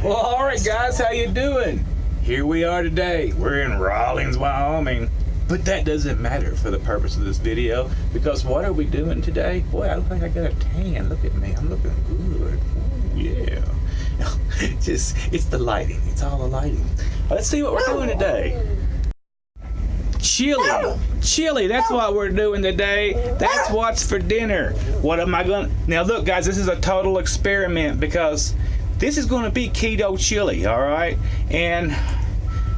Well, all right, guys, how you doing? Here we are today. We're in Rawlins, Wyoming. But that doesn't matter for the purpose of this video, because what are we doing today? Boy, I look like I got a tan. Look at me. I'm looking good. Ooh, yeah. It's the lighting. It's all the lighting. Let's see what we're doing today. Chili, that's what we're doing today. That's what's for dinner. What am I gonna... Now look, guys, this is a total experiment because this is gonna be keto chili, all right? And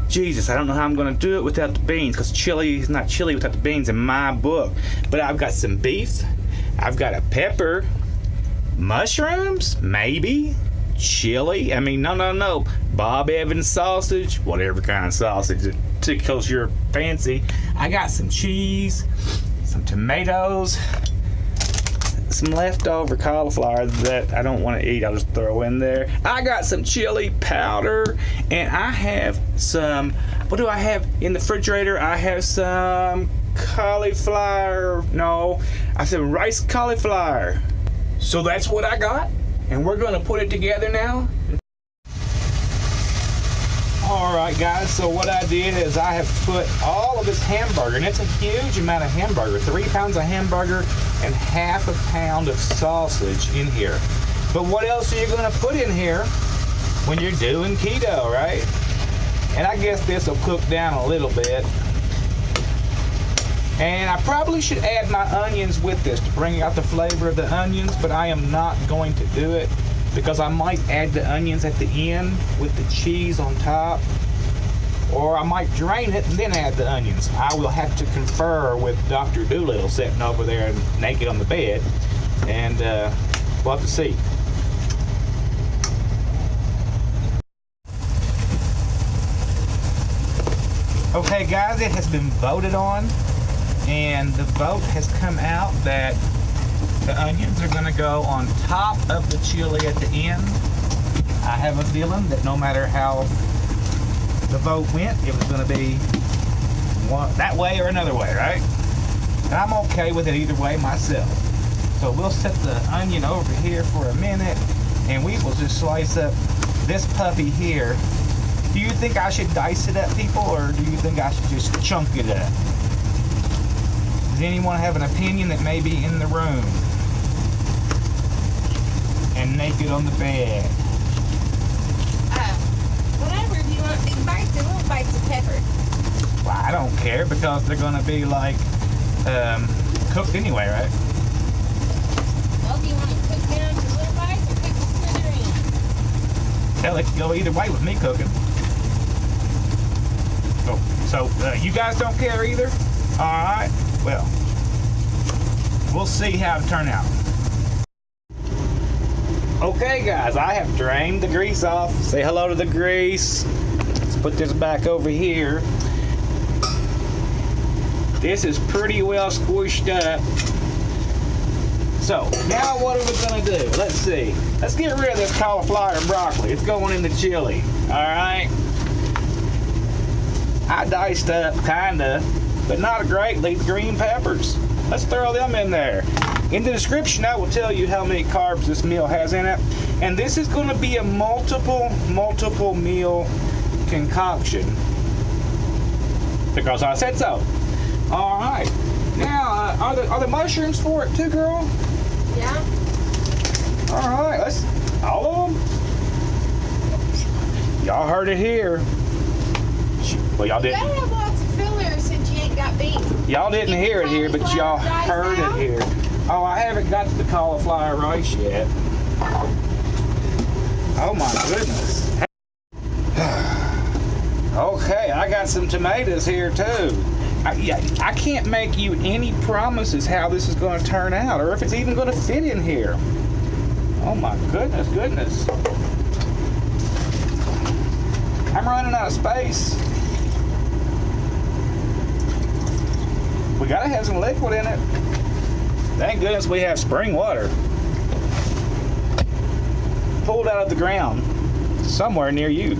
Jesus, I don't know how I'm gonna do it without the beans, because chili is not chili without the beans in my book. But I've got some beef, I've got a pepper, mushrooms, maybe, chili. I mean, no. Bob Evans sausage, whatever kind of sausage that tickles your fancy. I got some cheese, some tomatoes, some leftover cauliflower that I don't want to eat. I'll just throw in there. I got some chili powder, and I have some, what do I have in the refrigerator? I have some cauliflower. No, I said rice cauliflower. So that's what I got, and we're gonna put it together now. Alright guys, so what I did is I have put all of this hamburger, and it's a huge amount of hamburger, 3 pounds of hamburger and half a pound of sausage in here. But what else are you going to put in here when you're doing keto, right? And I guess this will cook down a little bit. And I probably should add my onions with this to bring out the flavor of the onions, but I am not going to do it, because I might add the onions at the end with the cheese on top, or I might drain it and then add the onions. I will have to confer with Dr. Doolittle sitting over there naked on the bed, and we'll have to see. Okay guys, it has been voted on, and the vote has come out that the onions are gonna go on top of the chili at the end. I have a feeling that no matter how the vote went, it was gonna be one that way or another way, right? And I'm okay with it either way myself. So we'll set the onion over here for a minute, and we will just slice up this puppy here. Do you think I should dice it up, people, or do you think I should just chunk it up? Does anyone have an opinion that may be in the room and naked on the bed? Whatever, if you want big bites and little bites of pepper. Well, I don't care, because they're gonna be like cooked anyway, right? Well, do you want to cook down to little bites or cook to smithereens? Hell, it can go either way with me cooking. Oh, so you guys don't care either? All right, well, we'll see how it turns out. Okay guys, I have drained the grease off. Say hello to the grease. Let's put this back over here. This is pretty well squished up. So, now what are we gonna do? Let's see. Let's get rid of this cauliflower and broccoli. It's going in the chili, all right? I diced up, kinda, but not greatly, the green peppers. Let's throw them in there. In the description, I will tell you how many carbs this meal has in it. And this is going to be a multiple meal concoction, because I said so. All right. Now, are the mushrooms for it too, girl? Yeah. All right. Let's all of them. Y'all heard it here. Well, y'all didn't. You gotta have lots of fillers since you ain't got beans. Y'all didn't hear it here, but y'all heard it here. Oh, I haven't got to the cauliflower rice yet. Oh my goodness. Okay, I got some tomatoes here too. I can't make you any promises how this is going to turn out, or if it's even going to fit in here. Oh my goodness. I'm running out of space. We gotta have some liquid in it. Thank goodness we have spring water. Pulled out of the ground somewhere near you.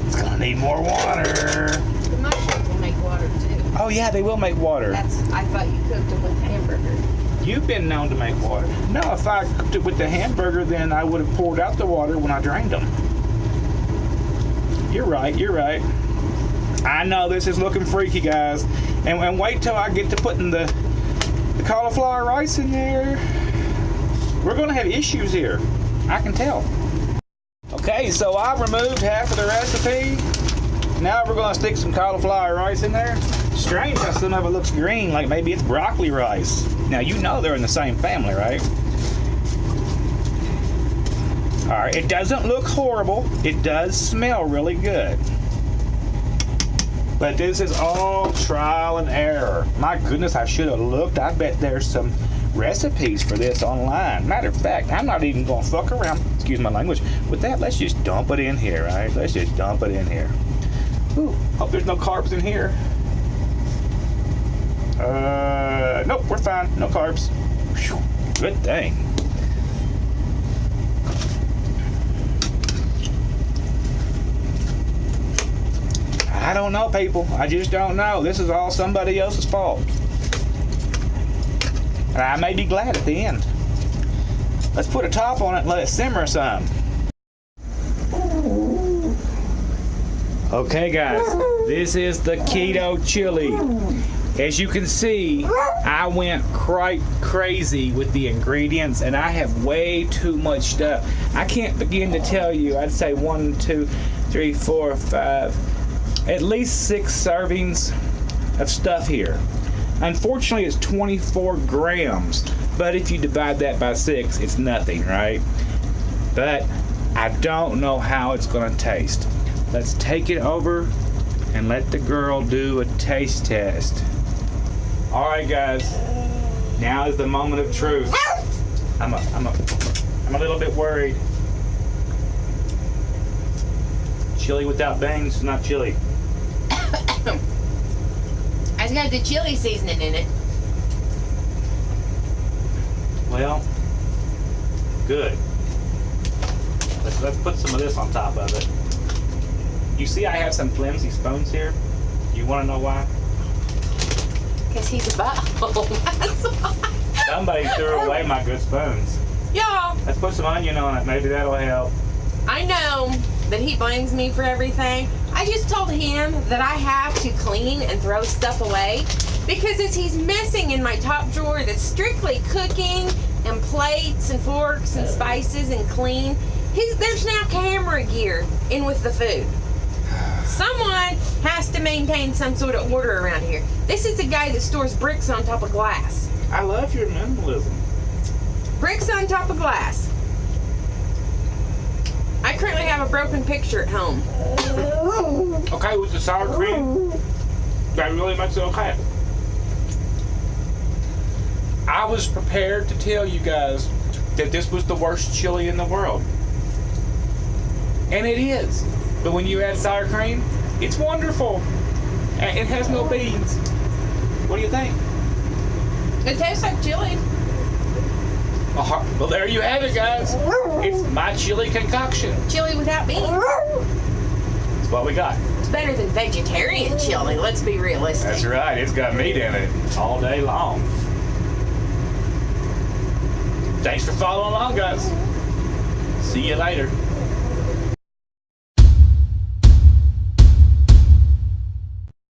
It's gonna need more water. The mushrooms will make water too. Oh yeah, they will make water. I thought you cooked them with hamburger. You've been known to make water. No, if I cooked it with the hamburger, then I would have poured out the water when I drained them. You're right, you're right. I know this is looking freaky, guys. And wait till I get to putting the cauliflower rice in there. We're gonna have issues here. I can tell. Okay, so I removed half of the recipe. Now we're gonna stick some cauliflower rice in there. Strange how some of it looks green, like maybe it's broccoli rice. Now you know they're in the same family, right? All right, it doesn't look horrible. It does smell really good. But this is all trial and error. My goodness, I should have looked. I bet there's some recipes for this online. Matter of fact, I'm not even gonna fuck around, excuse my language, with that. Let's just dump it in here, right? Let's just dump it in here. Ooh, hope there's no carbs in here. Nope, we're fine. No carbs. Whew, good thing. I don't know, people. I just don't know. This is all somebody else's fault. And I may be glad at the end. Let's put a top on it and let it simmer some. Okay, guys. This is the keto chili. As you can see, I went quite crazy with the ingredients, and I have way too much stuff. I can't begin to tell you. I'd say 1, 2, 3, 4, 5, at least 6 servings of stuff here. Unfortunately, it's 24 grams, but if you divide that by 6, it's nothing, right? But I don't know how it's gonna taste. Let's take it over and let the girl do a taste test. All right, guys, now is the moment of truth. I'm a little bit worried. Chili without beans is not chili. It's got the chili seasoning in it. Well, good. Let's put some of this on top of it. You see I have some flimsy spoons here? You want to know why? Because he's a butthole. That's why. Somebody threw away my good spoons. Y'all, Let's put some onion on it. Maybe that'll help. I know that he blames me for everything. I just told him that I have to clean and throw stuff away because as he's messing in my top drawer that's strictly cooking and plates and forks and spices and clean, there's now camera gear in with the food. Someone has to maintain some sort of order around here. This is a guy that stores bricks on top of glass. I love your minimalism. Bricks on top of glass. I currently have a broken picture at home. Okay, with the sour cream, that really makes it okay. I was prepared to tell you guys that this was the worst chili in the world. And it is. But when you add sour cream, it's wonderful. And it has no beans. What do you think? It tastes like chili. Well, there you have it, guys. It's my chili concoction. Chili without beans. That's what we got. It's better than vegetarian chili, let's be realistic. That's right. It's got meat in it all day long. Thanks for following along, guys. See you later.